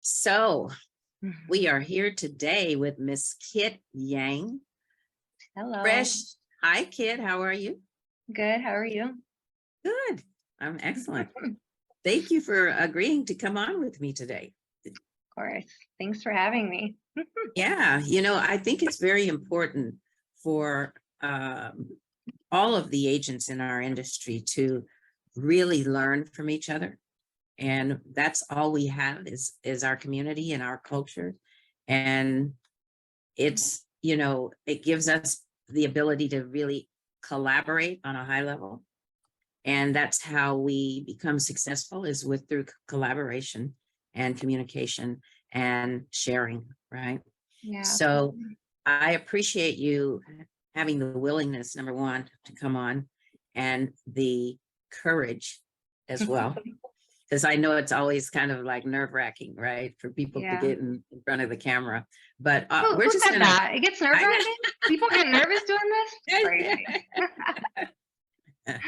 So Mhm. we are here today with Miss Kit Yang. Hello. Fresh. Hi, Kit. How are you? Good. How are you? Good. I'm excellent. Thank you for agreeing to come on with me today. Of course. Thanks for having me. Yeah, I think it's very important for all of the agents in our industry to really learn from each other. And that's all we have is our community and our culture. And it gives us the ability to really collaborate on a high level. And that's how we become successful is through collaboration and communication and sharing, right? Yeah, So absolutely. I appreciate you having the willingness, number one, to come on, and the courage as well. Because I know it's always kind of like nerve-wracking, right, for people to Yeah. get in front of the camera. But Who, we're who just said gonna, that? It gets nerve I wracking? People get nervous doing this? Crazy. know.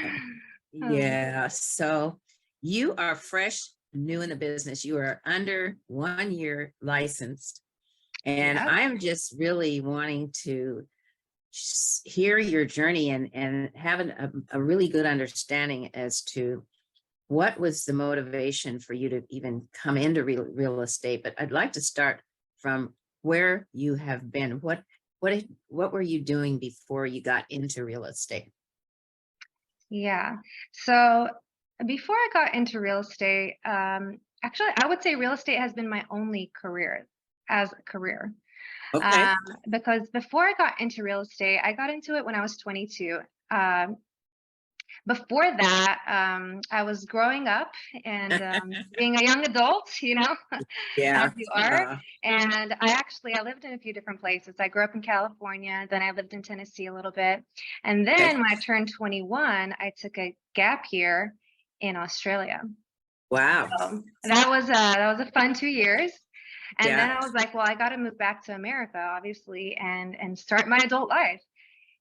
Oh, Yeah. So you are fresh, new in the business. You are under 1 year licensed. And yeah. I'm just really wanting to hear your journey and have a really good understanding as to what was the motivation for you to even come into real estate. But I'd like to start from where you have been. What were you doing before you got into real estate? Yeah. So before I got into real estate, actually, I would say real estate has been my only career as a career. Okay. Um, because before I got into real estate, I got into it when I was 22. Um, Before that, I was growing up and being a young adult, as Yeah. you are. And I lived in a few different places. I grew up in California, then I lived in Tennessee a little bit. And Okay. then when I turned 21, I took a gap year in Australia. Wow. So that was a fun 2 years. And then Yeah. I was like, well, I got to move back to America, obviously, and start my adult life.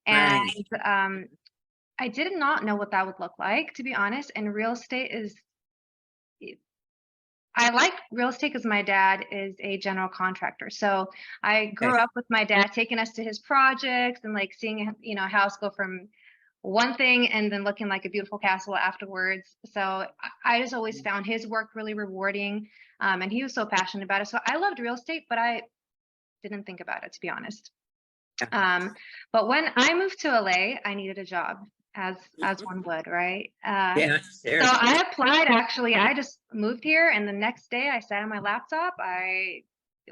And Right. um, I did not know what that would look like, to be honest. And real estate is, I like real estate because my dad is a general contractor. So I Okay. grew up with my dad taking us to his projects and like seeing, a house go from one thing and then looking like a beautiful castle afterwards. So I just always found his work really rewarding. And he was so passionate about it. So I loved real estate, but I didn't think about it, to be honest. Yeah. Um, but when I moved to LA, I needed a job, as one would, right? Yeah. So Sure. I applied actually. I just moved here and the next day I sat on my laptop. I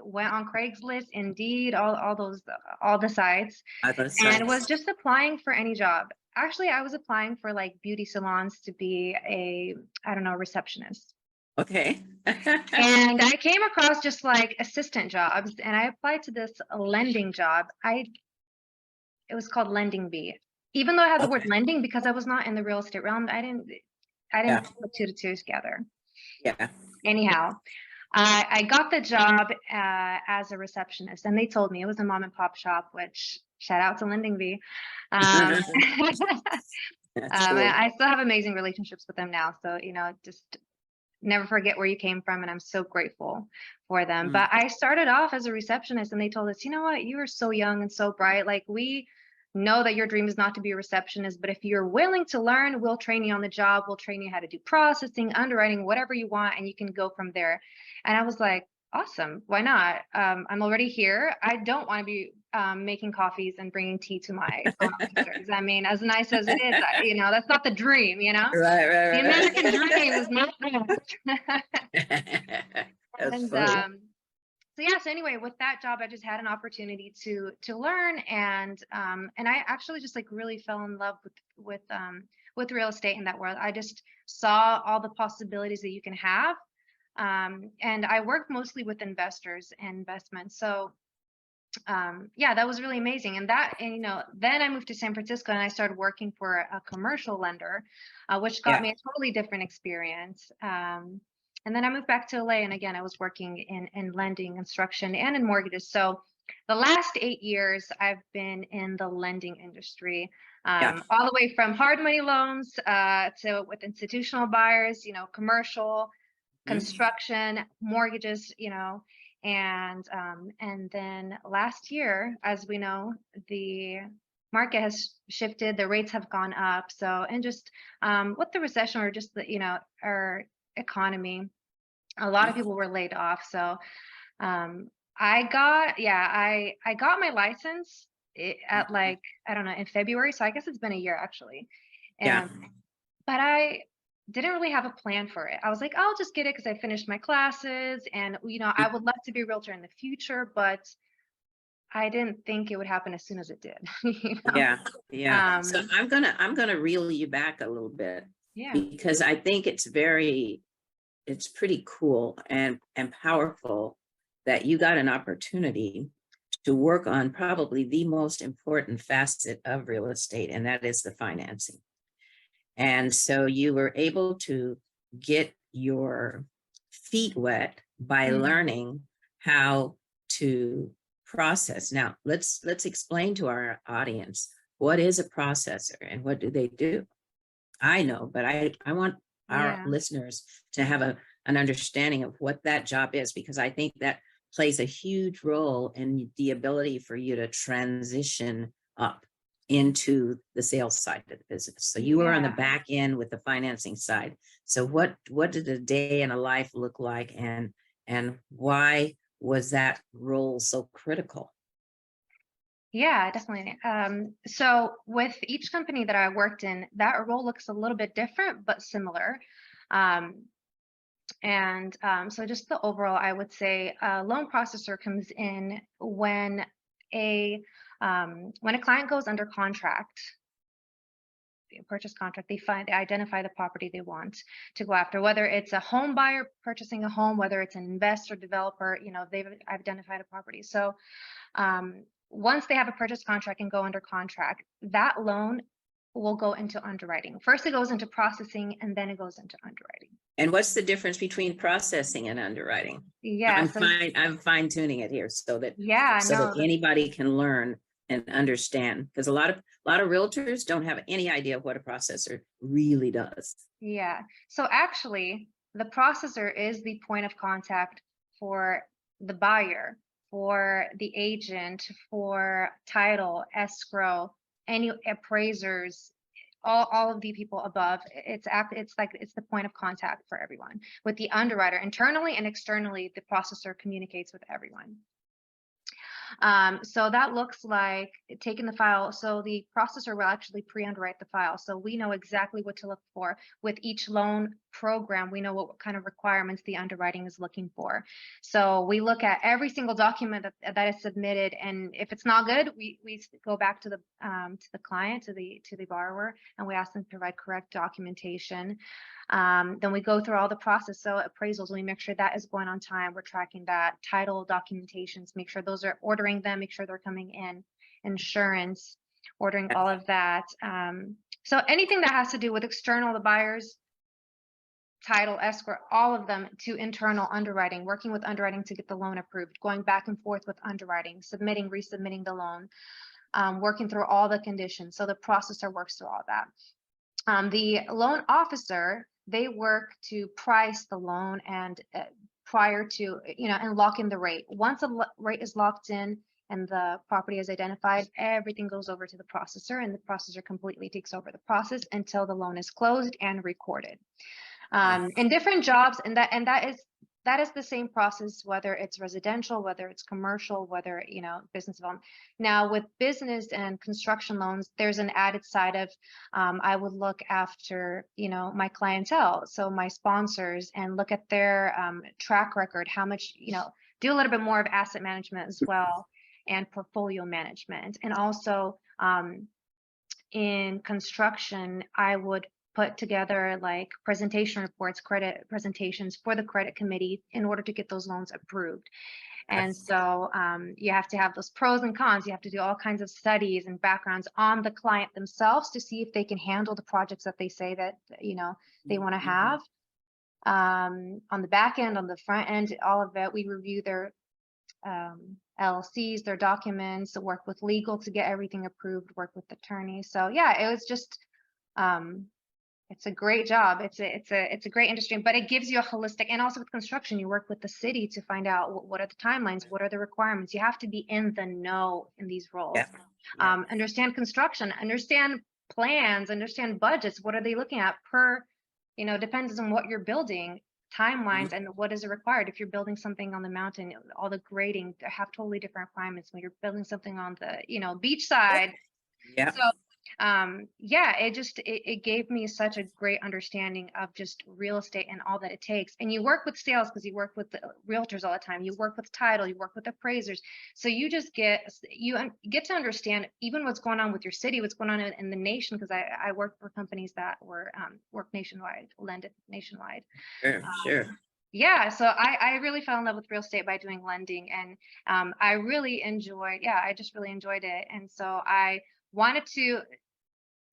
went on Craigslist, Indeed, all the sites, I thought and was sites. just applying for any job. Actually, I was applying for like beauty salons to be a, I don't know, receptionist. Okay. And I came across just like assistant jobs and I applied to this lending job. It was called Lending Bee. Even though I had the word Okay. lending because I was not in the real estate realm, I Yeah. didn't put two to two together. Yeah. Anyhow, I got the job as a receptionist, and they told me it was a mom and pop shop, which shout out to Lending Bee. That's cool. I still have amazing relationships with them now. So, just never forget where you came from. And I'm so grateful for them. Mm. But I started off as a receptionist and they told us, you know what, you are so young and so bright. Like, we know that your dream is not to be a receptionist, but if you're willing to learn, we'll train you on the job. We'll train you how to do processing, underwriting, whatever you want, and you can go from there. And I was like, awesome. Why not? I'm already here. I don't want to be making coffees and bringing tea to my loan officers. I mean, as nice as it is, that's not the dream. Right, The right, American dream is not that. right. That's And funny. so yeah, so anyway, with that job, I just had an opportunity to learn, and I actually just like really fell in love with real estate in that world. I just saw all the possibilities that you can have. And I work mostly with investors and investments. So yeah, that was really amazing. And then I moved to San Francisco and I started working for a commercial lender, which got Yeah. me a totally different experience. And then I moved back to LA, and again, I was working in lending, construction, and in mortgages. So the last 8 years, I've been in the lending industry, Yeah. all the way from hard money loans to with institutional buyers, commercial, construction, mortgages, and then last year, as we know, the market has shifted, the rates have gone up. So, and just with the recession or just our economy, a lot of people were laid off. So I got my license at like, I don't know, in February. So I guess it's been a year actually. Yeah. And but I didn't really have a plan for it. I was like, I'll just get it because I finished my classes and I would love to be a realtor in the future, but I didn't think it would happen as soon as it did. Yeah. Yeah. So Um, I'm gonna reel you back a little bit, yeah. because I think it's pretty cool and powerful that you got an opportunity to work on probably the most important facet of real estate, and that is the financing. And so you were able to get your feet wet by Mhm. learning how to process. Now, let's explain to our audience, what is a processor and what do they do? I know, but I want our Yeah. listeners to have an understanding of what that job is, because I think that plays a huge role in the ability for you to transition up into the sales side of the business. So you were on the Yeah. back end with the financing side. So what did a day in a life look like, and why was that role so critical? Yeah, definitely. So with each company that I worked in, that role looks a little bit different but similar. Um, so just the overall, I would say a loan processor comes in a when a client goes under contract, a purchase contract, they identify the property they want to go after, whether it's a home buyer purchasing a home, whether it's an investor, developer, they've identified a property. So once they have a purchase contract and go under contract, that loan will go into underwriting. First, it goes into processing, and then it goes into underwriting. And what's the difference between processing and underwriting? Yeah. So I'm fine tuning it here yeah, so that no, anybody can learn and understand, because a lot of realtors don't have any idea what a processor really does. yeah. So actually, the processor is the point of contact for the buyer, for the agent, for title, escrow, any appraisers, all of the people above. It's the point of contact for everyone. With the underwriter, internally and externally, the processor communicates with everyone. So that looks like taking the file. So the processor will actually pre-underwrite the file. So we know exactly what to look for with each loan program. We know what kind of requirements the underwriting is looking for. So we look at every single document that is submitted, and if it's not good, we go back to the client, to the borrower, and we ask them to provide correct documentation. Then we go through all the process. So appraisals, we make sure that is going on time. We're tracking that. Title documentations, make sure those are ordering them, make sure they're coming in. Insurance, ordering all of that. So anything that has to do with external, the buyers, title, escrow, all of them, to internal underwriting, working with underwriting to get the loan approved, going back and forth with underwriting, submitting, resubmitting the loan, working through all the conditions. So the processor works through all that. The loan officer, they work to price the loan and prior to, and lock in the rate. Once a rate is locked in and the property is identified, everything goes over to the processor, and the processor completely takes over the process until the loan is closed and recorded. In different jobs, and that is the same process, whether it's residential, whether it's commercial, whether business development. Now with business and construction loans, there's an added side of I would look after my clientele, so my sponsors, and look at their track record, how much do a little bit more of asset management as well, and portfolio management. And also in construction, I would put together like presentation reports, credit presentations for the credit committee in order to get those loans approved. And so you have to have those pros and cons. You have to do all kinds of studies and backgrounds on the client themselves to see if they can handle the projects that they say that they want to have. On the back end, on the front end, all of that, we review their LLCs, their documents, work with legal to get everything approved, work with attorneys. So yeah, it was just It's a great job. It's a great industry, but it gives you a holistic, and also with construction, you work with the city to find out what are the timelines, what are the requirements. You have to be in the know in these roles. Yeah. Yeah. Understand construction, understand plans, understand budgets. What are they looking at per, depends on what you're building, Mhm. timelines, and what is required. If you're building something on the mountain, all the grading have totally different requirements. When you're building something on the, beach side, Yeah. so, yeah, it gave me such a great understanding of just real estate and all that it takes. And you work with sales because you work with the realtors all the time. You work with title, you work with appraisers. So you just get to understand even what's going on with your city, what's going on in the nation. Because I worked for companies that were work nationwide, lended nationwide. Sure. Sure. Yeah, so I really fell in love with real estate by doing lending, and I really enjoyed, yeah, I just really enjoyed it. And so I wanted to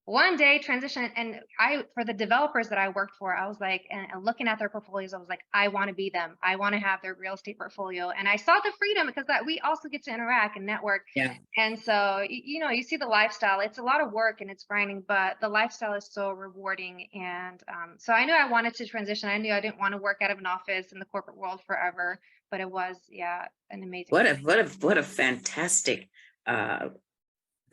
one day transition, and for the developers that I worked for, I was like, and looking at their portfolios, I was like, I want to be them. I want to have their real estate portfolio. And I saw the freedom because that we also get to interact and network. Yeah. And so, you see the lifestyle. It's a lot of work and it's grinding, but the lifestyle is so rewarding. And so I knew I wanted to transition. I knew I didn't want to work out of an office in the corporate world forever, but it was, yeah, an amazing What a experience. fantastic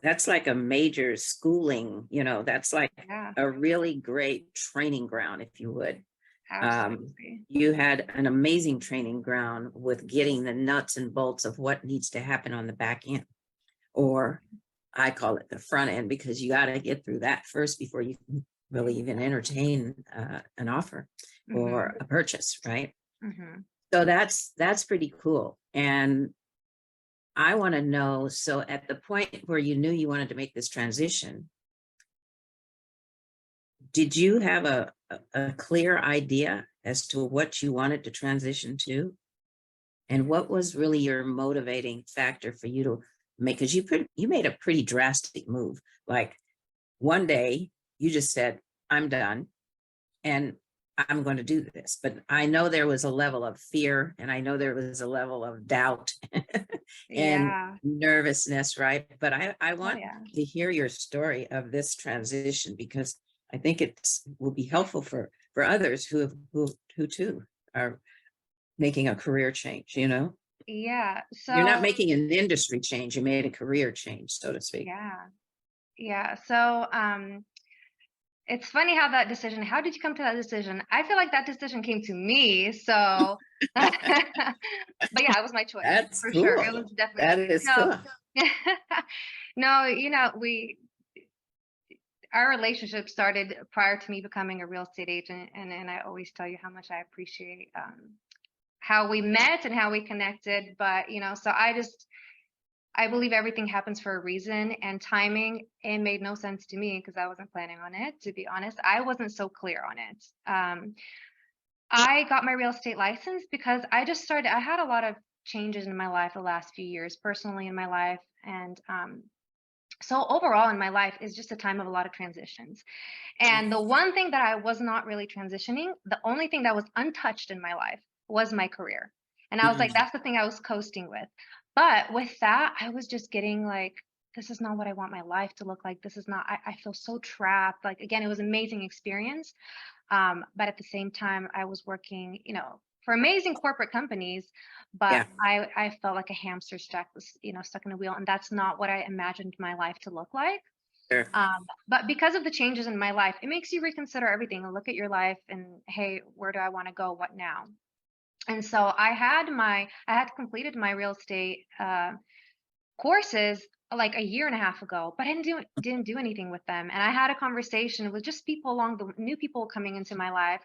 that's like a major schooling, that's like Yeah, a really great training ground, if you would. Um, absolutely. you had an amazing training ground with getting the nuts and bolts of what needs to happen on the back end, or I call it the front end, because you got to get through that first before you can really even entertain an offer Hmm. or a purchase, right? Hmm. So that's pretty cool. And I want to know, so at the point where you knew you wanted to make this transition, did you have a clear idea as to what you wanted to transition to? And what was really your motivating factor for you to make, because you made a pretty drastic move. Like one day you just said, I'm done and I'm going to do this. But I know there was a level of fear and I know there was a level of doubt and Yeah. nervousness, right? But I Oh want yeah. to hear your story of this transition, because I think will be helpful for others who too are making a career change, Yeah. You're not So making an industry change, you made a career change, so to speak. yeah. Yeah. So it's funny how did you come to that decision? I feel like that decision came to me. So but yeah, it was my choice That's for sure. It was cool. definitely That is no. cool. No, our relationship started prior to me becoming a real estate agent, and I always tell you how much I appreciate how we met and how we connected. But so I believe everything happens for a reason, and timing, it made no sense to me because I wasn't planning on it, to be honest. I wasn't so clear on it. I got my real estate license because I had a lot of changes in my life the last few years, personally in my life. And so overall in my life is just a time of a lot of transitions. And the one thing that I was not really transitioning, the only thing that was untouched in my life was my career. And I was like, Mhm. that's the thing I was coasting with. But with that, I was just getting like, this is not what I want my life to look like. This is not, I feel so trapped. Like, again, it was an amazing experience. But at the same time, I was working, for amazing corporate companies, but Yeah, I felt like a hamster stuck in a wheel. And that's not what I imagined my life to look like. sure. But because of the changes in my life, it makes you reconsider everything and look at your life and, hey, where do I want to go? What now? And so I had completed my real estate courses like a year and a half ago, but I didn't do anything with them. And I had a conversation with just people along the new people coming into my life.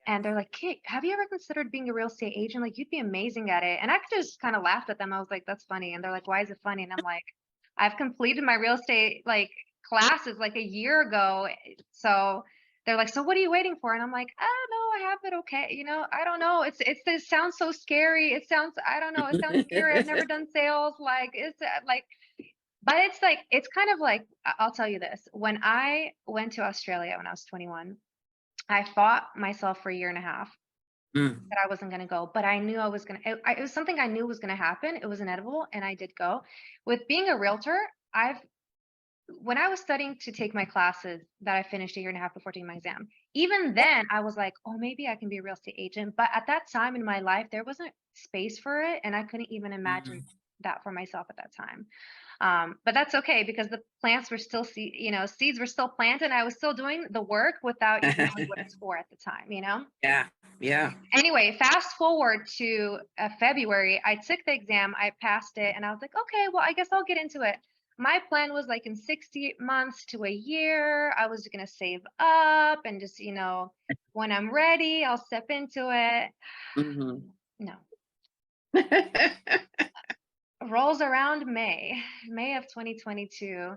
And they're like, Kate, have you ever considered being a real estate agent? Like, you'd be amazing at it. And I just kind of laughed at them. I was like, that's funny. And they're like, why is it funny? And I'm like, I've completed my real estate like classes like a year ago. So they're like, so what are you waiting for? And I'm like, I don't know. I have it okay. I don't know. It sounds so scary. I don't know. It sounds scary. I've never done sales. Like, but it's kind of like, I'll tell you this. When I went to Australia when I was 21, I fought myself for a year and a half Mm. that I wasn't going to go, but I knew I was going to, it was something I knew was going to happen. It was inevitable. And I did go. With being a realtor, I've when I was studying to take my classes that I finished a year and a half before taking my exam, even then I was like, oh, maybe I can be a real estate agent. But at that time in my life, there wasn't space for it. And I couldn't even imagine Mhm. that for myself at that time. But that's okay because the plants were still, seeds were still planted. I was still doing the work without even knowing what it's for at the time. Yeah, yeah. Anyway, fast forward to February, I took the exam, I passed it, and I was like, okay, well, I guess I'll get into it. My plan was like in 60 months to a year, I was going to save up and just, when I'm ready, I'll step into it. Mhm. No. Rolls around May of 2022,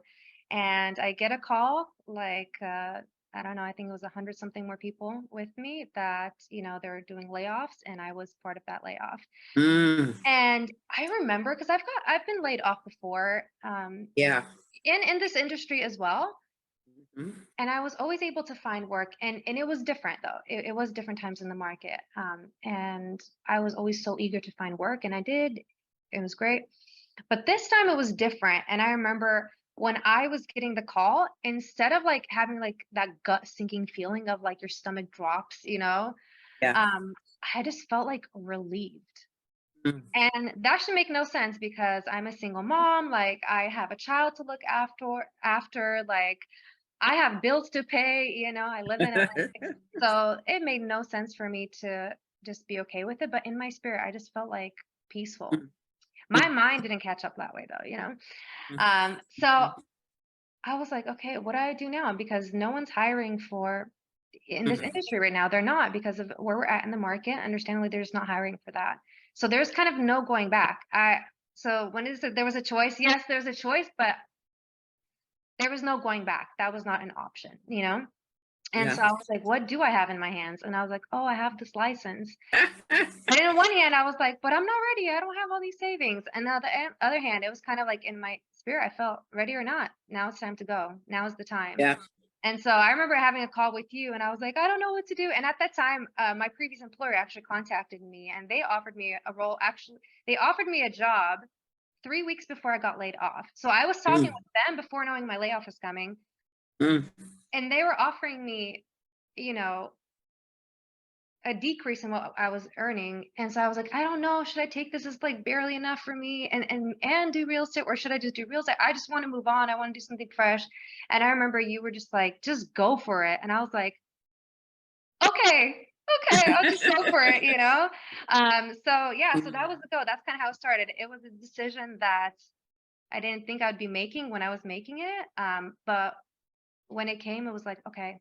and I get a call like, I don't know, I think it was 100 something more people with me that, they were doing layoffs, and I was part of that layoff. Mm, And I remember because I've been laid off before, yeah. in this industry as well. Mhm. And I was always able to find work, and it was different though. It was different times in the market. And I was always so eager to find work, and I did. It was great. But this time it was different. And I remember when I was getting the call, instead of like having like that gut sinking feeling of like your stomach drops, Yeah. um, I just felt like relieved. Mm. And that should make no sense because I'm a single mom, like I have a child to look after, like I have bills to pay, I live in LA. So it made no sense for me to just be okay with it. But in my spirit, I just felt like peaceful. Mm, My mind didn't catch up that way though. mm, So mhm, I was like, okay, what do I do now? Because no one's hiring for in this mhm. industry right now. They're not because of where we're at in the market. Understandably, they're just not hiring for that. So there's kind of no going back. So when is it, there was a choice? Yes, there's a choice, but there was no going back. That was not an option. And Yeah. so I was like, what do I have in my hands? And I was like, oh, I have this license. But in one hand, I was like, but I'm not ready. I don't have all these savings. And on the other hand, it was kind of like in my spirit, I felt ready or not. Now it's time to go. Now is the time. Yeah. And so I remember having a call with you, and I was like, I don't know what to do. And at that time, my previous employer actually contacted me, and they offered me a role. Actually, they offered me a job 3 weeks before I got laid off. So I was talking Mm, with them before knowing my layoff was coming, mm, and they were offering me, you know, a decrease in what I was earning. And so I was like, I don't know, should I take this? It's like barely enough for me and do real estate, or should I just do real estate? I just want to move on. I want to do something fresh. And I remember you were just like, just go for it. And I was like, okay, okay, I'll just go for it. So yeah, so that was mm, the go. That's kind of how it started. It was a decision that I didn't think I'd be making when I was making it. But when it came, it was like, okay,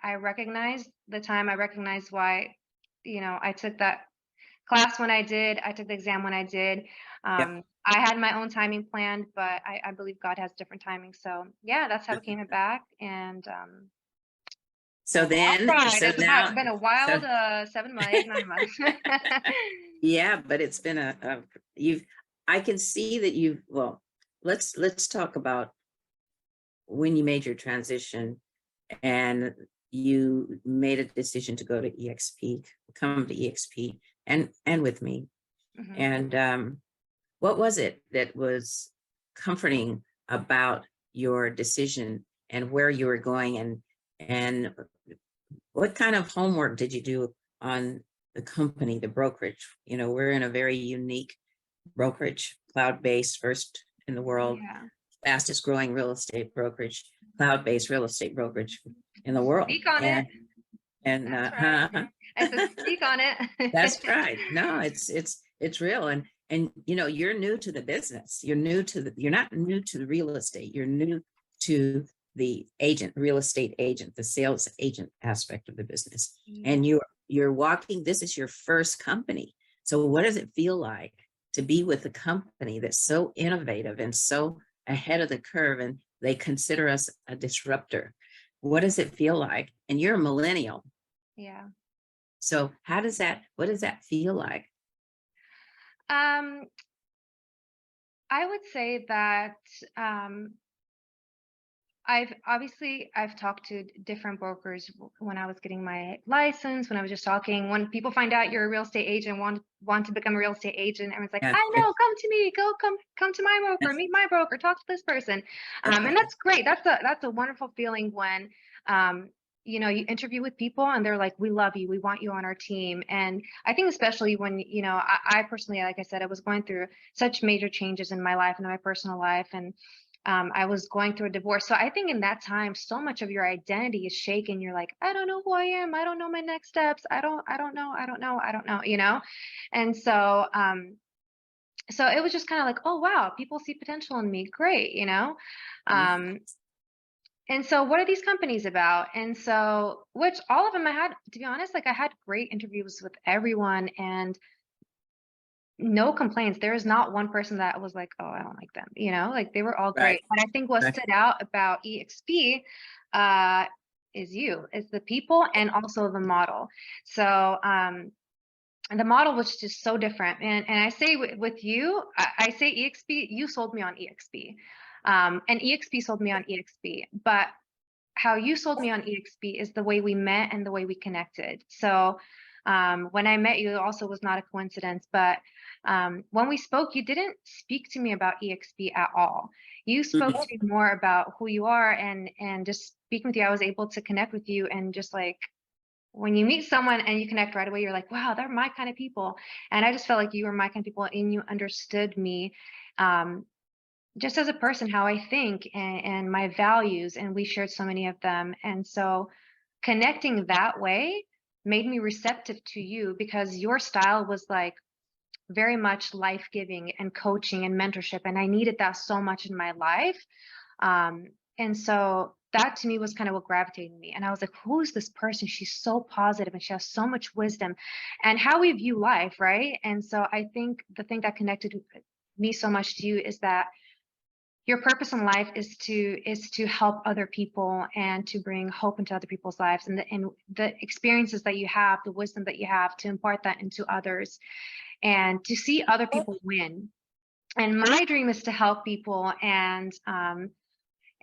I recognized the time. I recognized why, I took that class when I did. I took the exam when I did. yeah. I had my own timing planned, but I believe God has different timing. So yeah, that's how it came back. And So wild then, ride. so It's now, been a so wild 7 months, 8, 9 months. yeah, but it's been you've, I can see that you've, well, let's talk about when you made your transition and you made a decision to go to EXP, come to EXP and with me. Mhm. And what was it that was comforting about your decision and where you were going, and what kind of homework did you do on the company, the brokerage? We're in a very unique brokerage, cloud-based, first in the world, Yeah. fastest growing real estate brokerage, cloud-based real estate brokerage in the world. Speak on it. And That's right. I said, speak on it. that's right. No, it's real. And you're new to the business. You're not new to the real estate. You're new to the real estate agent, the sales agent aspect of the business. And Yeah. you're walking, this is your first company. So what does it feel like to be with a company that's so innovative and so ahead of the curve, and they consider us a disruptor? What does it feel like? And you're a millennial. Yeah. So what does that feel like? Um, I would say that um I've talked to different brokers when I was getting my license, when I was just talking. When people find out you're a real estate agent, want to become a real estate agent, everyone's like, Yeah. I know, come to me, come to my broker, meet my broker, talk to this person. And that's great. That's a wonderful feeling when you interview with people and they're like, we love you, we want you on our team. And I think especially when, I personally, like I said, I was going through such major changes in my life and in my personal life. And I was going through a divorce. So I think in that time, so much of your identity is shaken. You're like, I don't know who I am. I don't know my next steps. I don't know. I don't know. And so it was just kind of like, oh, wow, people see potential in me. Great. Um, and so what are these companies about? And so, which all of them I had, to be honest, like I had great interviews with everyone and no complaints. There is not one person that was like, oh, I don't like them, like they were all Right. great. But I think what Right. stood out about EXP is the people and also the model. So and the model was just so different. And I say with you, I say EXP, you sold me on EXP. And EXP sold me on EXP. But how you sold me on EXP is the way we met and the way we connected. So when I met you, it also was not a coincidence, but when we spoke, you didn't speak to me about EXP at all. You spoke to me more about who you are, and just speaking with you, I was able to connect with you. And just like when you meet someone and you connect right away, you're like, wow, they're my kind of people. And I just felt like you were my kind of people and you understood me. Just as a person, how I think and my values, and we shared so many of them. And so connecting that way made me receptive to you because your style was like very much life-giving and coaching and mentorship. And I needed that so much in my life. And so that to me was kind of what gravitated me. And I was like, who is this person? She's so positive and she has so much wisdom and how we view life, right? And so I think the thing that connected me so much to you is that your purpose in life is to help other people and to bring hope into other people's lives, and the experiences that you have, the wisdom that you have, to impart that into others and to see other people win. And my dream is to help people and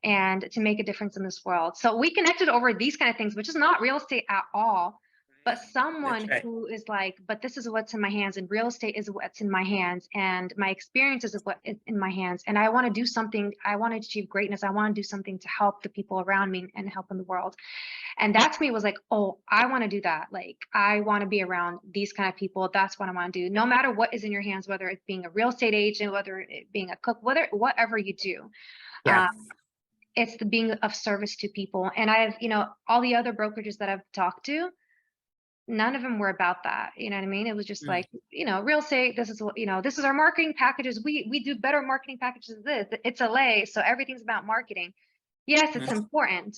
to make a difference in this world. So we connected over these kind of things, which is not real estate at all, but someone That's right. who is like, but this is what's in my hands, and real estate is what's in my hands, and my experiences is what is in my hands. And I want to do something. I want to achieve greatness. I want to do something to help the people around me and help in the world. And that to me was like, oh, I want to do that. Like, I want to be around these kind of people. That's what I want to do. No matter what is in your hands, whether it's being a real estate agent, whether it being a cook, whatever you do. Yeah. It's the being of service to people. And all the other brokerages that I've talked to, none of them were about that. You know what I mean? It was just like, real estate, this is what, this is our marketing packages. We do better marketing packages than this. It's LA, so everything's about marketing. Yes, it's important,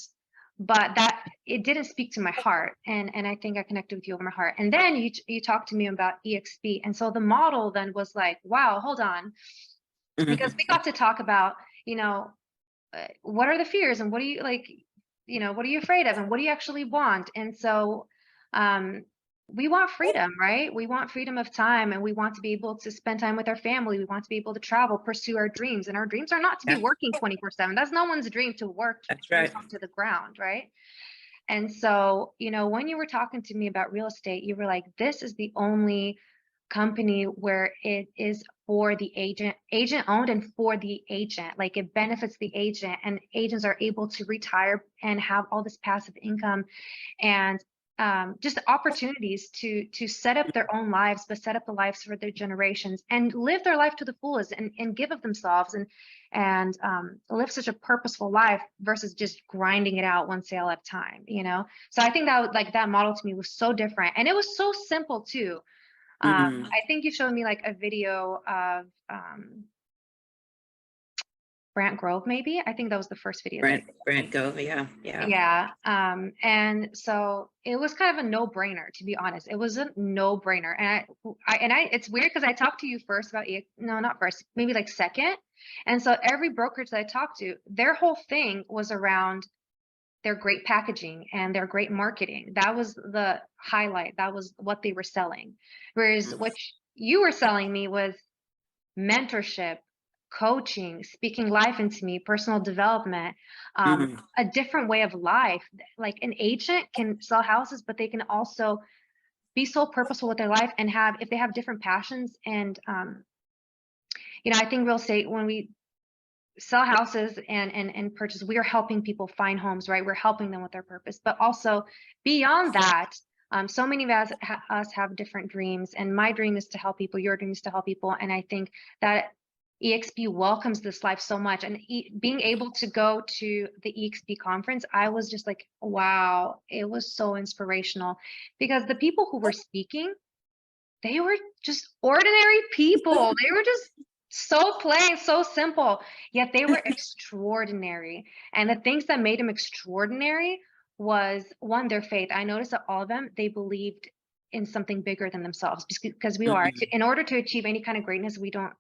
but that it didn't speak to my heart. And I think I connected with you over my heart. And then you talked to me about EXP. And so the model then was like, wow, hold on. Because we got to talk about, what are the fears and what do you like, what are you afraid of and what do you actually want? And so we want freedom, right? We want freedom of time, and we want to be able to spend time with our family. We want to be able to travel, pursue our dreams, and our dreams are not to be Yeah. working 24/7. That's no one's dream, to work That's right. yourself to the ground, right? And so, when you were talking to me about real estate, you were like, this is the only company where it is for the agent owned and for the agent. Like, it benefits the agent, and agents are able to retire and have all this passive income and just opportunities to set up their own lives, but set up the lives for their generations and live their life to the fullest and give of themselves and live such a purposeful life versus just grinding it out one sale at a time, So I think that model to me was so different, and it was so simple too. I think you showed me like a video of Brant Grove, maybe. I think that was the first video. Brant Grove, yeah. Yeah. And so it was kind of a no-brainer, to be honest. It was a no-brainer. And it's weird because I talked to you first about no, not first, maybe like second. And so every brokerage that I talked to, their whole thing was around their great packaging and their great marketing. That was the highlight. That was what they were selling. Whereas what you were selling me was mentorship, coaching, speaking life into me, personal development, Mhm. a different way of life. Like an agent can sell houses, but they can also be so purposeful with their life and have, if they have different passions. And I think real estate, when we sell houses and purchase, we are helping people find homes, right? We're helping them with their purpose. But also beyond that, so many of us have different dreams, and my dream is to help people, your dream is to help people. And I think that EXP welcomes this life so much. And being able to go to the EXP conference, I was just like, wow, it was so inspirational, because the people who were speaking, they were just ordinary people. They were just so plain, so simple, yet they were extraordinary. And the things that made them extraordinary was, one, their faith. I noticed that all of them, they believed in something bigger than themselves, because we are. Mhm. In order to achieve any kind of greatness, we don't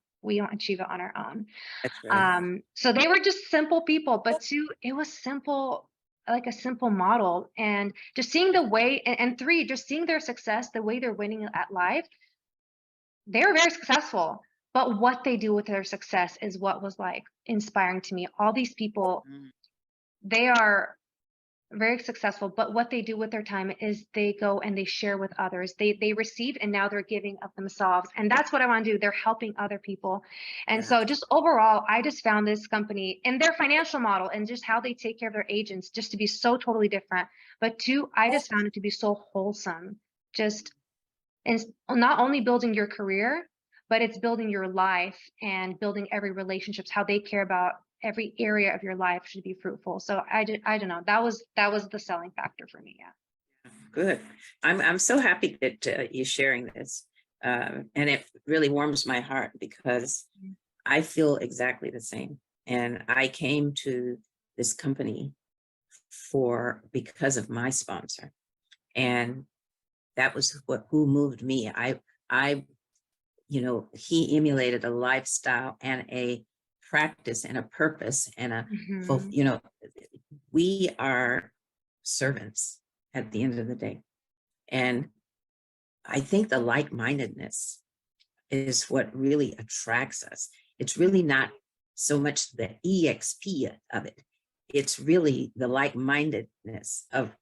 achieve it on our own. That's right. So they were just simple people, but two, it was simple, like a simple model. And just seeing the way, and three, just seeing their success, the way they're winning at life, they're very successful. But what they do with their success is what was like inspiring to me. All these people, Mhm. they are very successful, but what they do with their time is they go and they share with others. They receive, and now they're giving of themselves. And that's what I want to do. They're helping other people. And Yeah. so just overall, I just found this company and their financial model and just how they take care of their agents just to be so totally different. But two, I just found it to be so wholesome. Just, and not only building your career, but it's building your life and building every relationships, how they care about every area of your life should be fruitful. So I don't know, that was the selling factor for me. Yeah. Good. I'm so happy that you're sharing this, and it really warms my heart because Mm. I feel exactly the same. And I came to this company because of my sponsor, and that was who moved me. I he emulated a lifestyle and a practice and a purpose and Mhm. we are servants at the end of the day. And I think the like-mindedness is what really attracts us. It's really not so much the EXP of it. It's really the like-mindedness of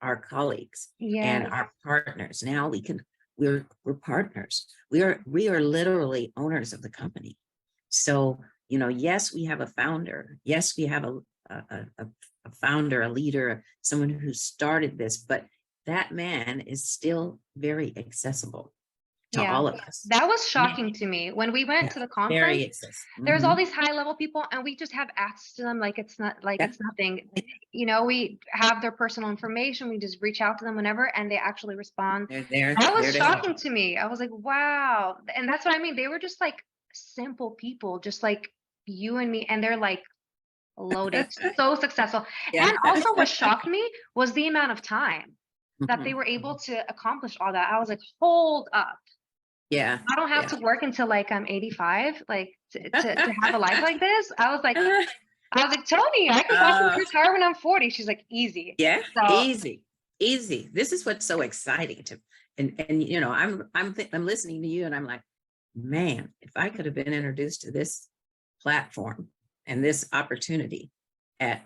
our colleagues and Yes. our partners. Now we're partners. We are literally owners of the company. So, yes, we have a founder. Yes, we have a founder, a leader, someone who started this, but that man is still very accessible to Yeah. all of us. That was Yeah, shocking to me. When we went yeah, to the conference, very accessible. there's all these high level people and we just have access to them like it's not, like Yeah, it's nothing. We have their personal information. We just reach out to them whenever and they actually respond. they're there. That There was to help. shocking to me. I was like, wow. And that's what I mean. They were just like simple people, just like you and me. And they're like loaded, so successful. Yeah. And also what shocked me was the amount of time that they Mhm. were able to accomplish all that. I was like, hold up. Yeah. I don't have Yeah. to work until like I'm 85, like to have a life like this. I was like, Tony, I can possibly Uh, retire when I'm 40. She's like, easy. yeah, So easy, easy. This is what's so exciting to, and I'm listening to you, and I'm like, man, if I could have been introduced to this platform and this opportunity at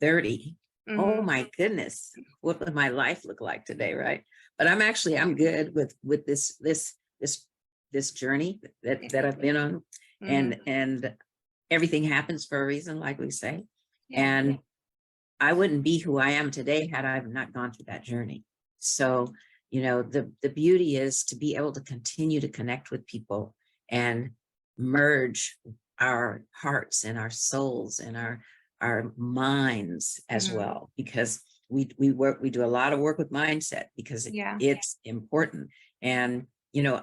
30, oh mhm, my goodness, what would my life look like today, right? But I'm good with this journey that I've been on, mhm, and everything happens for a reason, like we say, yeah, and I wouldn't be who I am today had I not gone through that journey. So, the beauty is to be able to continue to connect with people and merge our hearts and our souls and our minds as mhm, well, because we do a lot of work with mindset because yeah, it's important. And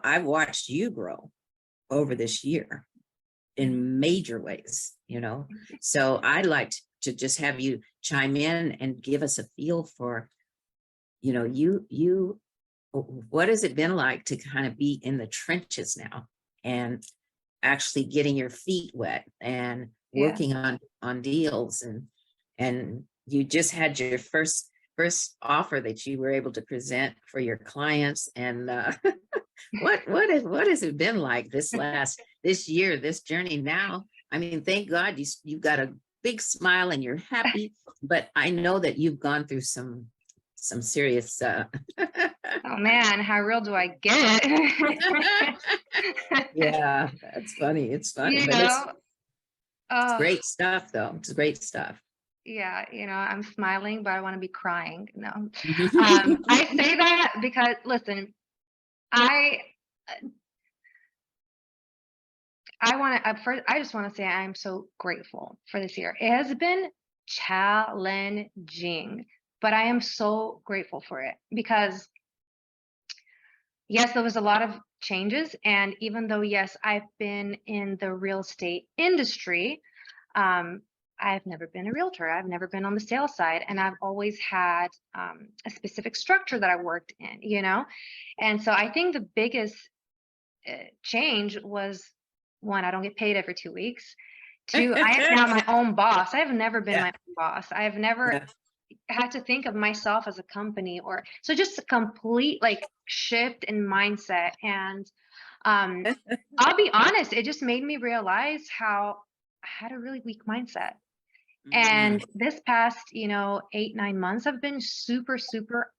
I've watched you grow over this year in major ways, so I'd like to just have you chime in and give us a feel for, you what has it been like to kind of be in the trenches now and actually getting your feet wet and yeah. working on deals, and you just had your first offer that you were able to present for your clients, and what has it been like this last this year, this journey now. I mean, thank God you've got a big smile and you're happy, but I know that you've gone through some serious Oh man, how real do I get? yeah, that's funny. It's funny, You but it's know? Oh, great stuff though. It's great stuff. yeah, I'm smiling, but I want to be crying. No. I say that because listen, I want to first I just want to say I'm so grateful for this year. It has been challenging, but I am so grateful for it because yes, there was a lot of changes. And even though, yes, I've been in the real estate industry, um, I've never been a realtor. I've never been on the sales side. And I've always had a specific structure that I worked in. And so I think the biggest change was one, I don't get paid every 2 weeks. Two, I am now my own boss. I have never been Yeah, my own boss. I have never yeah. had to think of myself as a company or so just a complete like shift in mindset. And I'll be honest, it just made me realize how I had a really weak mindset. Mm, And this past, 8, 9 months have been super, super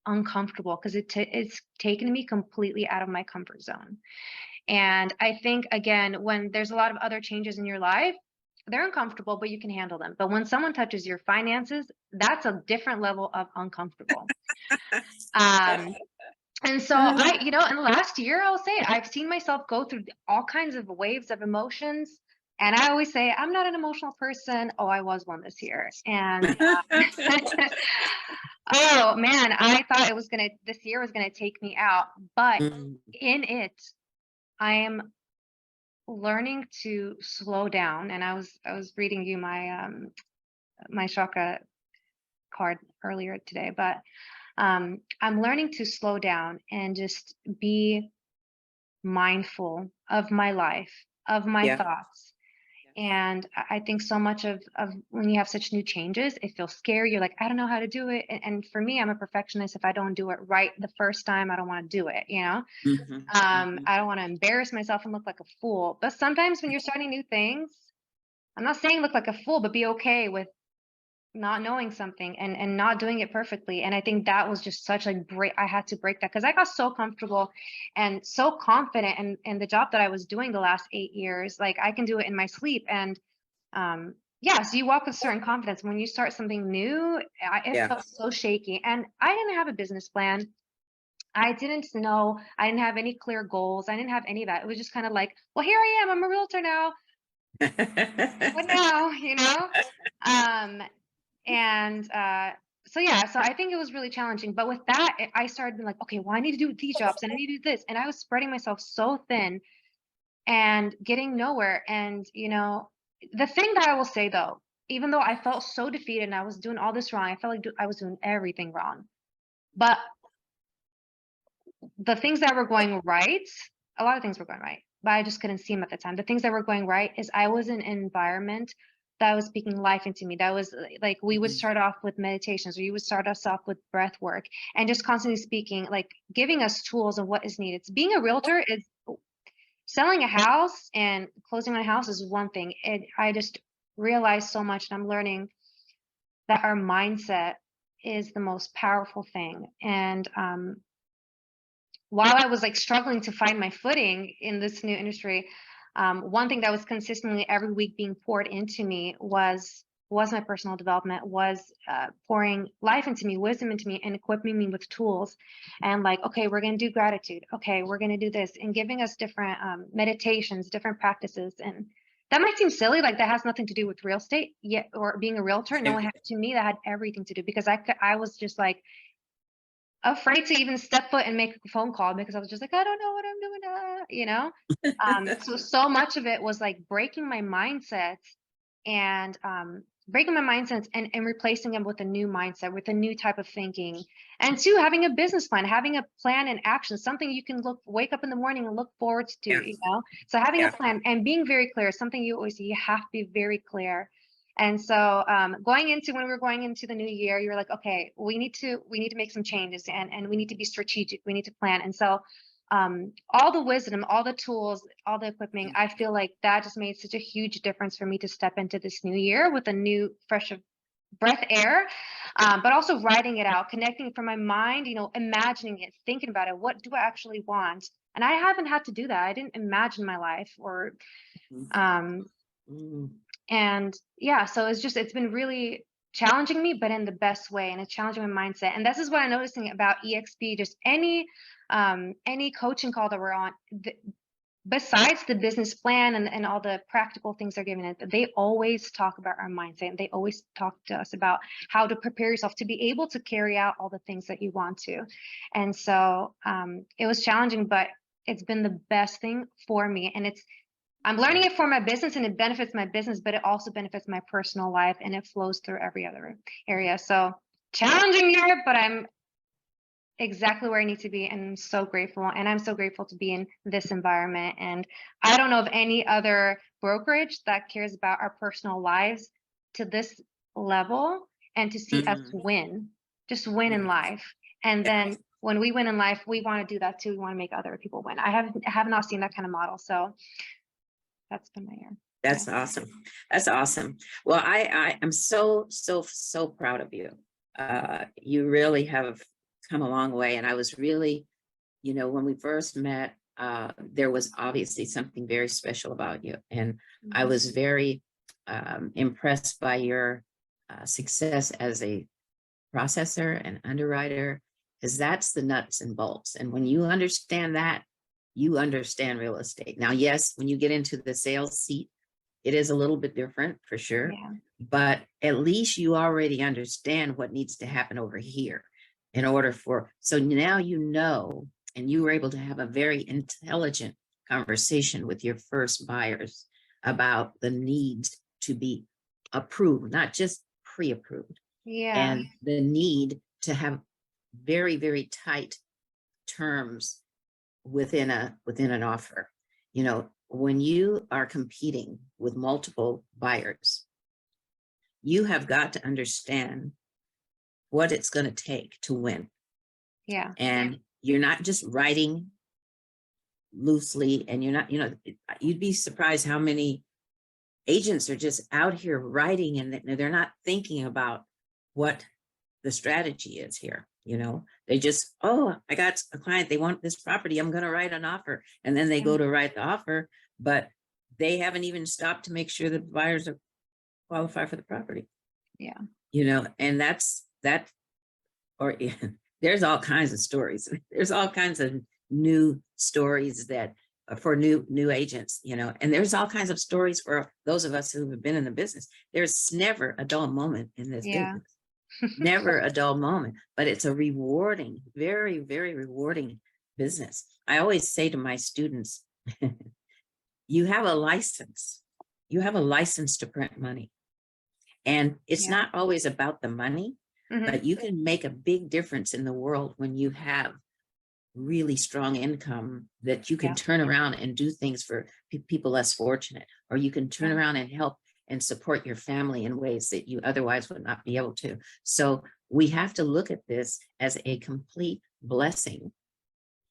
uncomfortable because it's taken me completely out of my comfort zone. And I think, again, when there's a lot of other changes in your life, they're uncomfortable, but you can handle them. But when someone touches your finances, that's a different level of uncomfortable. Um, and so in the last year, I'll say it, I've seen myself go through all kinds of waves of emotions. And I always say, I'm not an emotional person. Oh, I was one this year. And oh man, I thought this year was gonna take me out. But mm, in it, I am learning to slow down. And I was reading you my chakra card earlier today, but I'm learning to slow down and just be mindful of my life, of my yeah. thoughts. And I think so much of when you have such new changes, it feels scary. You're like, I don't know how to do it. And for me, I'm a perfectionist. If I don't do it right the first time, I don't want to do it. Mhm, mhm. I don't want to embarrass myself and look like a fool. But sometimes when you're starting new things, I'm not saying look like a fool, but be okay with not knowing something and not doing it perfectly. And I think that was just such a break. I had to break that because I got so comfortable and so confident in the job that I was doing the last 8 years. Like I can do it in my sleep. And yeah, so you walk with certain confidence. When you start something new, it Yeah. felt so shaky. And I didn't have a business plan. I didn't know. I didn't have any clear goals. I didn't have any of that. It was just kind of like, well, here I am. I'm a realtor now. What now? Um, and so yeah, so I think it was really challenging. But with that, I started being like, okay, well, I need to do these jobs and I need to do this. And I was spreading myself so thin and getting nowhere. And the thing that I will say though, even though I felt so defeated and I was doing all this wrong, I felt like I was doing everything wrong. But the things that were going right, a lot of things were going right, but I just couldn't see them at the time. The things that were going right is I was in an environment that was speaking life into me. That was like we would Mhm. start off with meditations, or you would start us off with breath work, and just constantly speaking, like giving us tools of what is needed. Being a realtor is selling a house and closing on a house is one thing. I just realized so much, and I'm learning that our mindset is the most powerful thing. And while I was like struggling to find my footing in this new industry, one thing that was consistently every week being poured into me was my personal development, was pouring life into me, wisdom into me, and equipping me with tools. And like, okay, we're going to do gratitude. Okay, we're going to do this, and giving us different meditations, different practices. And that might seem silly, like that has nothing to do with real estate yet, or being a realtor. No, to me, that had everything to do because I was just like afraid to even step foot and make a phone call because I was just like, I don't know what I'm doing. So much of it was like breaking my mindset and breaking my mindsets and replacing them with a new mindset, with a new type of thinking. And two, having a business plan, having a plan and action, something you can wake up in the morning and look forward Yeah. to. So having a Yeah. plan and being very clear, something you always say, you have to be very clear. And so when we were going into the new year, you're like, okay, we need to make some changes and we need to be strategic. We need to plan. And so all the wisdom, all the tools, all the equipment, I feel like that just made such a huge difference for me to step into this new year with a new fresh of breath air, but also writing it out, connecting from my mind, imagining it, thinking about it. What do I actually want? And I haven't had to do that. I didn't imagine my life or, um, Mm. and yeah, so it's been really challenging me, but in the best way, and it's challenging my mindset. And this is what I'm noticing about EXP, just any coaching call that we're on, besides the business plan and all the practical things they're giving it, they always talk about our mindset, and they always talk to us about how to prepare yourself to be able to carry out all the things that you want to. And so it was challenging, but it's been the best thing for me. And I'm learning it for my business, and it benefits my business, but it also benefits my personal life, and it flows through every other area. So challenging year, but I'm exactly where I need to be, and I'm so grateful. And I'm so grateful to be in this environment. And I don't know of any other brokerage that cares about our personal lives to this level, and to see us win, just win in life. And then when we win in life, we want to do that too. We want to make other people win. I have not seen that kind of model. So that's been my year. That's awesome. That's awesome. Well, I'm so proud of you. You really have come a long way. And I was really, when we first met, there was obviously something very special about you. And I was very impressed by your success as a processor and underwriter, because that's the nuts and bolts. And when you understand that, you understand real estate. Now, yes, when you get into the sales seat, it is a little bit different for sure, but at least you already understand what needs to happen over here in order so now and you were able to have a very intelligent conversation with your first buyers about the needs to be approved, not just pre-approved. And the need to have very, very tight terms within an offer. When you are competing with multiple buyers, you have got to understand what it's going to take to win. And you're not just writing loosely, and you're not, you'd be surprised how many agents are just out here writing, and they're not thinking about what the strategy is here. They just, oh, I got a client, they want this property, I'm going to write an offer. And then they go to write the offer, but they haven't even stopped to make sure that the buyers are qualified for the property. And that, or there's all kinds of stories. There's all kinds of new stories that for new agents, and there's all kinds of stories for those of us who have been in the business. There's never a dull moment in this business. Never a dull moment, but it's a rewarding, very, very rewarding business. I always say to my students, you have a license. You have a license to print money. And it's not always about the money, but you can make a big difference in the world when you have really strong income that you can turn around and do things for people less fortunate, or you can turn around and help and support your family in ways that you otherwise would not be able to. So we have to look at this as a complete blessing.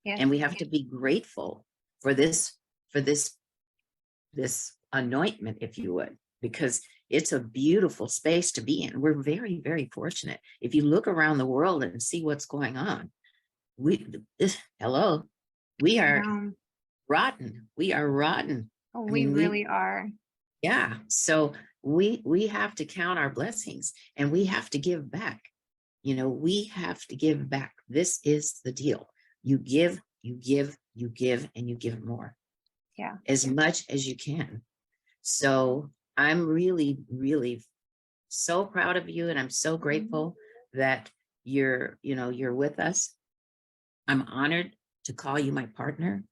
And we have to be grateful for this anointment, if you would, because it's a beautiful space to be in. We're very, very fortunate. If you look around the world and see what's going on, we are rotten. We are rotten. Oh, we really are. Yeah. So we have to count our blessings, and we have to give back. We have to give back. This is the deal. You give, and you give more. As much as you can. So I'm really, really so proud of you, and I'm so grateful that you're with us. I'm honored to call you my partner.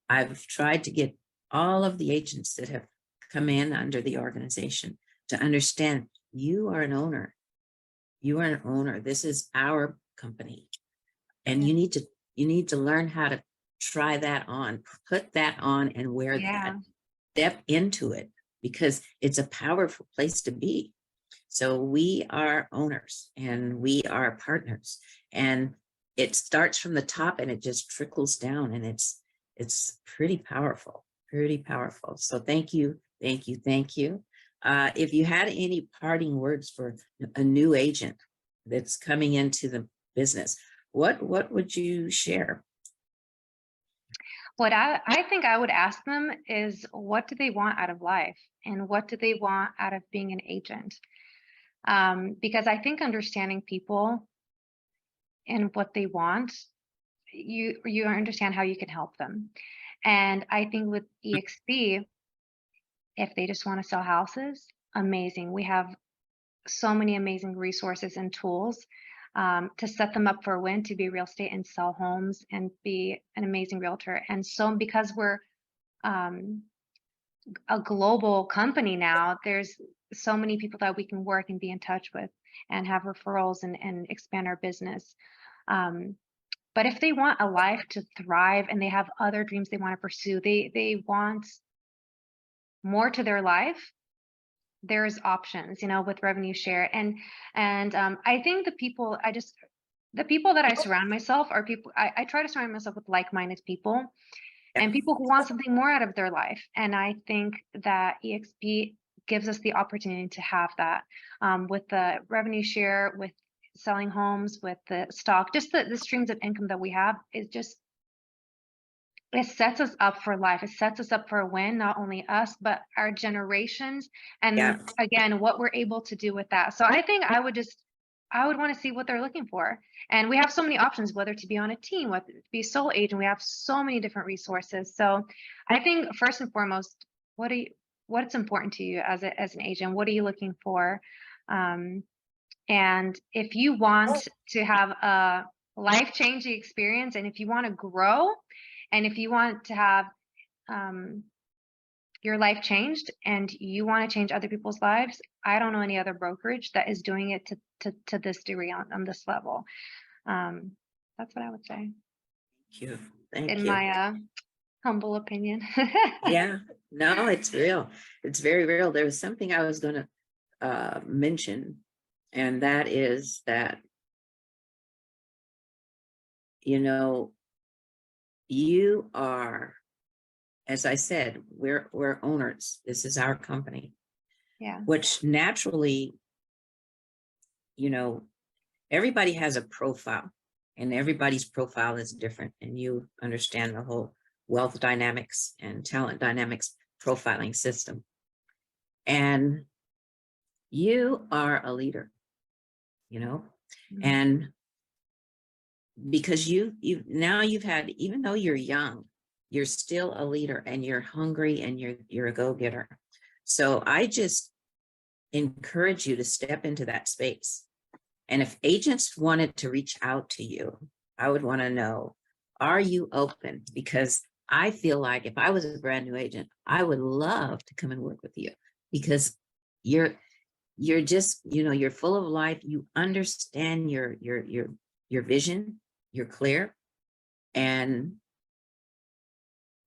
I've tried to get all of the agents that have come in under the organization to understand you are an owner. You are an owner. This is our company. And you need to learn how to try that on, put that on and wear that, step into it, because it's a powerful place to be. So we are owners, and we are partners, and it starts from the top and it just trickles down, and it's pretty powerful, pretty powerful. So thank you, thank you, thank you. If you had any parting words for a new agent that's coming into the business, what would you share? What I think I would ask them is, what do they want out of life? And what do they want out of being an agent? Because I think understanding people and what they want, you understand how you can help them. And I think with EXP, if they just want to sell houses, amazing. We have so many amazing resources and tools to set them up for a win, to be real estate and sell homes and be an amazing realtor. And so because we're um, a global company now, there's so many people that we can work and be in touch with and have referrals and expand our business. Um, but if they want a life to thrive and they have other dreams they want to pursue, they want more to their life, there's options, with revenue share. And I think the people that I surround myself are people, I try to surround myself with like-minded people Yeah, and people who want something more out of their life. And I think that EXP gives us the opportunity to have that, with the revenue share, with selling homes, with the stock, just the streams of income that we have is just, it sets us up for life. It sets us up for a win, not only us, but our generations. yeah, And again, what we're able to do with that. So I think I would want to see what they're looking for. And we have so many options, whether to be on a team, whether to be a sole agent. We have so many different resources. So I think first and foremost, what's important to you as an agent? What are you looking for? Um, and if you want to have a life-changing experience, and if you want to grow, and if you want to have um, your life changed and you want to change other people's lives, I don't know any other brokerage that is doing it to this degree on this level. Um, that's what I would say, thank you, thank in you. my humble opinion. Yeah, no, it's real. It's very real. There was something I was going to mention, and that is that, you know, you are, as I said, we're owners. This is our company, Yeah. which naturally, you know, everybody has a profile, and everybody's profile is different. And you understand the whole wealth dynamics and talent dynamics profiling system. And you are a leader, you know, Mhm. and because you've had, even though you're young, you're still a leader, and you're hungry, and you're a go-getter. So I just encourage you to step into that space. And if agents wanted to reach out to you, I would want to know, are you open? Because I feel like if I was a brand new agent, I would love to come and work with you, because you're just, you're full of life. You understand your vision, you're clear, and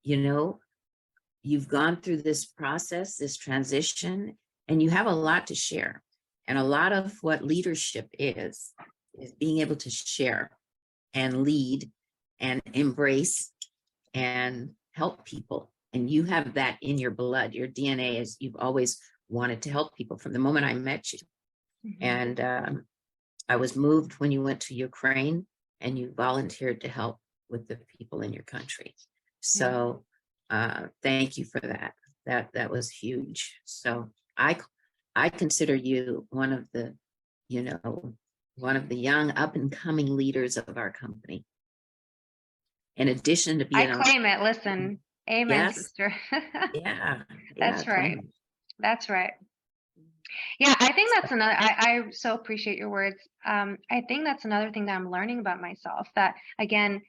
you've gone through this process, this transition, and you have a lot to share. And a lot of what leadership is being able to share and lead and embrace and help people. And you have that in your blood. Your DNA is, you've always wanted to help people from the moment I met you. Mhm. And I was moved when you went to Ukraine and you volunteered to help with the people in your country. Yeah. So thank you for that. That was huge. So I consider you one of the, one of the young up and coming leaders of our company. In addition to I being a, claim it. Listen, amen, yes, sister. yeah, yeah, That's right. claim it. That's right. Yeah, I think that's another, I so appreciate your words. I think that's another thing that I'm learning about myself, that again,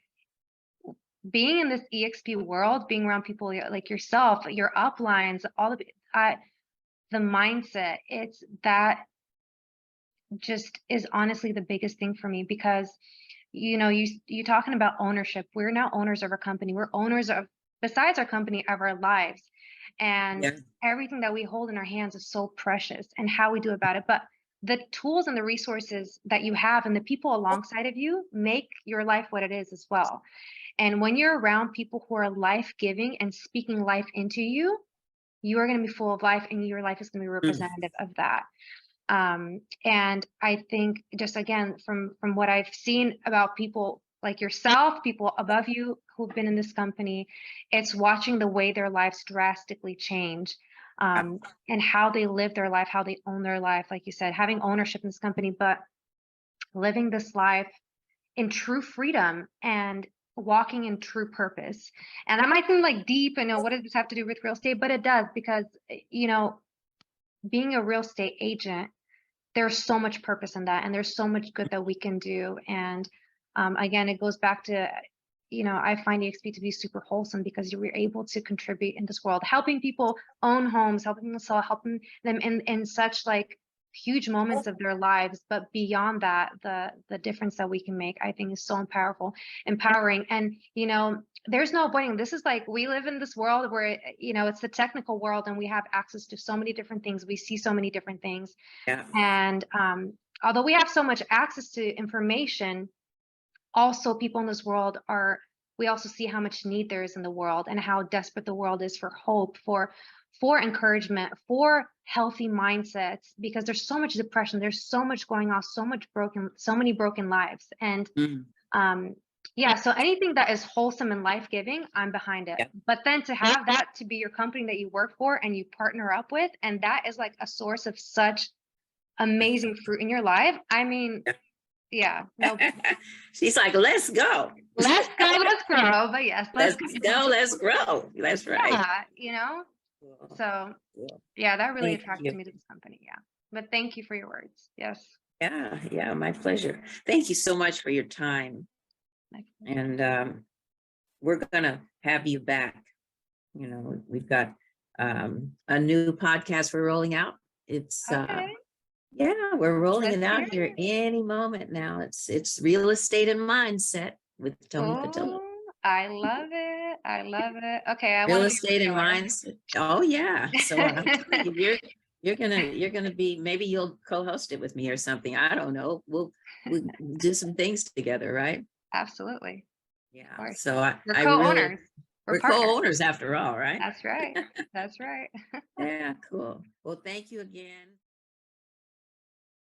being in this EXP world, being around people like yourself, your uplines, all of it, the mindset, it's that just is honestly the biggest thing for me. Because you talking about ownership, we're now owners of our company, we're owners of, besides our company, of our lives. And Yeah, everything that we hold in our hands is so precious, and how we do about it. But the tools and the resources that you have and the people alongside of you make your life what it is as well. And when you're around people who are life-giving and speaking life into you, you are going to be full of life, and your life is going to be Mm. representative of that. And I think, just again, from what I've seen about people like yourself, people above you who've been in this company, it's watching the way their lives drastically change, and how they live their life, how they own their life, like you said, having ownership in this company, but living this life in true freedom and walking in true purpose. And that might seem like deep, and what does this have to do with real estate? But it does, because being a real estate agent, there's so much purpose in that, and there's so much good that we can do. And again, it goes back to, I find EXP to be super wholesome, because you were able to contribute in this world, helping people own homes, helping them sell, helping them in such like huge moments of their lives. But beyond that, the difference that we can make, I think, is so empowering. And there's no avoiding. This is like, we live in this world where it's the technical world, and we have access to so many different things. We see so many different things. Yeah. And although we have so much access to information, also people in this world we also see how much need there is in the world, and how desperate the world is for hope, for encouragement, for healthy mindsets, because there's so much depression, there's so much going on, so many broken lives. And yeah, so anything that is wholesome and life-giving, I'm behind it. Yeah. But then to have that to be your company that you work for and you partner up with, and that is like a source of such amazing fruit in your life. I mean, yeah, no, She's like, let's go. let's go, let's grow. But yes, let's go, let's grow. That's right. Yeah, Cool. so Cool. yeah, that really Thank attracted you. me to this company. Yeah. But thank you for your words. Yes. Yeah, my pleasure. Thank you so much for your time. And we're gonna have you back. We've got a new podcast we're rolling out. It's Okay. yeah, we're rolling it Let's out hear here any moment now. It's real estate and mindset with Tony Patillo. Oh, I love it. I love it. Okay, I Real want to be estate and a realtor. mindset. Oh yeah. So I'm telling you, you're gonna be, maybe you'll co-host it with me or something. I don't know. We'll do some things together, right? Absolutely. Of Yeah. course. So We're I really, co-owners. We're we're partners. co-owners after all, right? That's right. That's right. Yeah, cool. Well, thank you again.